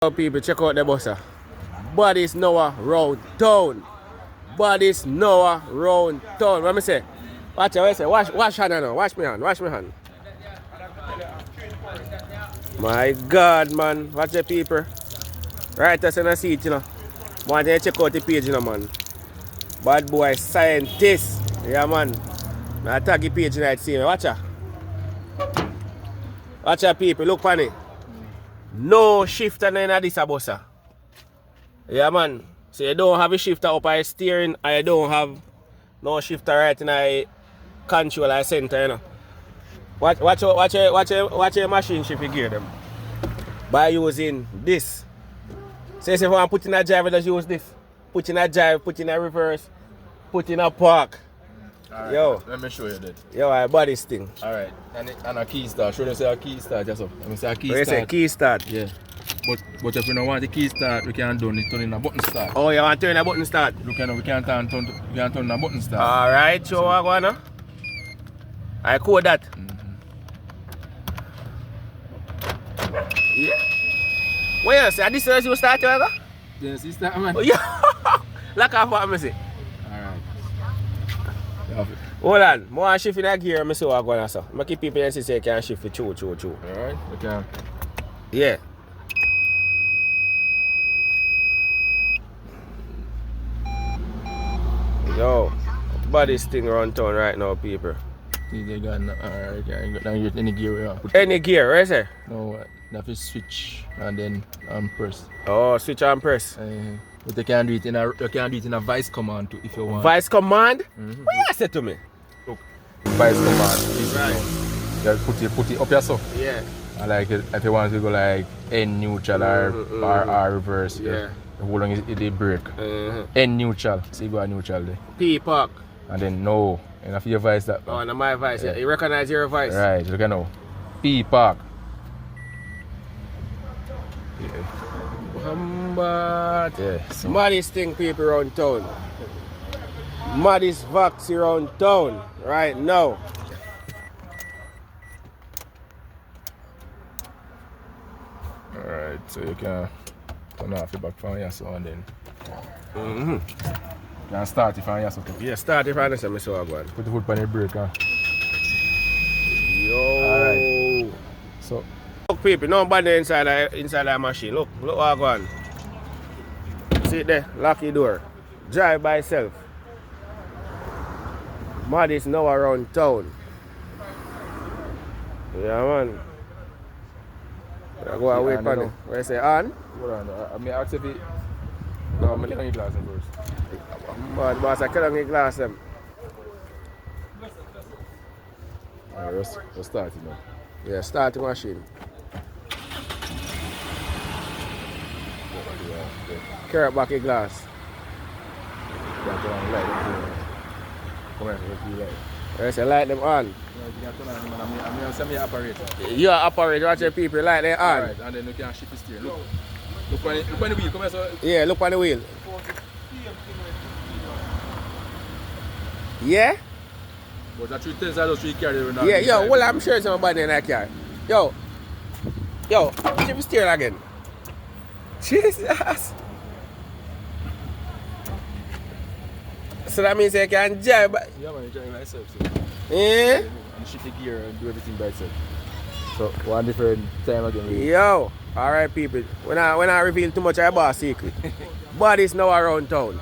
People, check out the buster. Bodies Noah round town. Bodies Noah round town. What me say? Watch it, what I say? Wash hand now. Wash me hand. My God, man. Watch the people. Right us in a seat, you know. Want to check out the page, you know, man. Bad boy scientist. Yeah, man. I tag the page right see me. Watch her. Watch her, people. Look on it. No shifter in this bussa. Yeah, man. So you don't have a shifter up at steering, and you don't have no shifter right in the control or center, you know. Watch your machine shift you gear them. By using this. So if you want to put in a drive, just use this. Put in a drive, put in a reverse, put in a park. Alright, yo. Let me show you that. Yo, I bought this thing. Alright, and a key start. Show them say a key start just up. Let me say a key Where start. you say key start? Yeah. But if you don't want the key start, we can do it turn in a button start. Oh, you want to turn a button start? We can turn a button start. Alright, so what going on? I code that. Yeah. What you say? This is you start your go? Yes, you start, man. Oh, yeah. Lock off what I say. Alright. Hold on. More shift in that gear, I see what going on. So I keep people and say you can shift it true. Alright, we can. Yeah. Yo, body's thing around town right now, people. They got alright, now you any gear yeah. Any gear, right there? No what? That is switch and then press. Oh, switch and press. But you can do it in a voice command too if you want. Voice command? What you say to me? Look. Voice command is right. You put it up yourself. Yeah. And like if you want to go like N neutral or reverse. Yeah. The whole long is the brake. N neutral. So you go neutral there. P park. And then no. And if you voice that. Oh, no, my voice. Yeah. You recognize your voice? Right, look at now. P park. Yeah. But Yeah. So. maddest thing people around town. Maddest vax around town right now. Alright, so you can turn off your back from here so and then you can start it from here so Yeah, start if I understand me so I go on. put the foot on the brake Yo. Alright. So Look people, nobody inside the machine. Look what I go on. See it there, lock your door. Drive by itself. Maddest now around town. Yeah man. I go and wait for it. Where you say on? hold on, I may ask if it No, I'm getting your glass in first. But boss, I can't get glass them. Alright, let's start it now. Yeah, start the machine. Carrot back your glass. You can turn on the light. Come here, let's do light. Where you say light them on? You can turn on them and I'm going to send me an operator. You are operator, watch your people light them on. Alright, and then you can shift the steering. Look on the wheel, come here so. Yeah, look on the wheel. Yeah? But that 3 10s I just 3 carry around. Yeah, yo, well I'm sure somebody in that car. Yo, shift the steering again. Jesus. So that means you can drive. Yeah man, you drive myself so. Yeah? And shift the gear and do everything by itself. So one different time again. Really. Yo, alright people. When I reveal too much I boss secret. Body's now around town.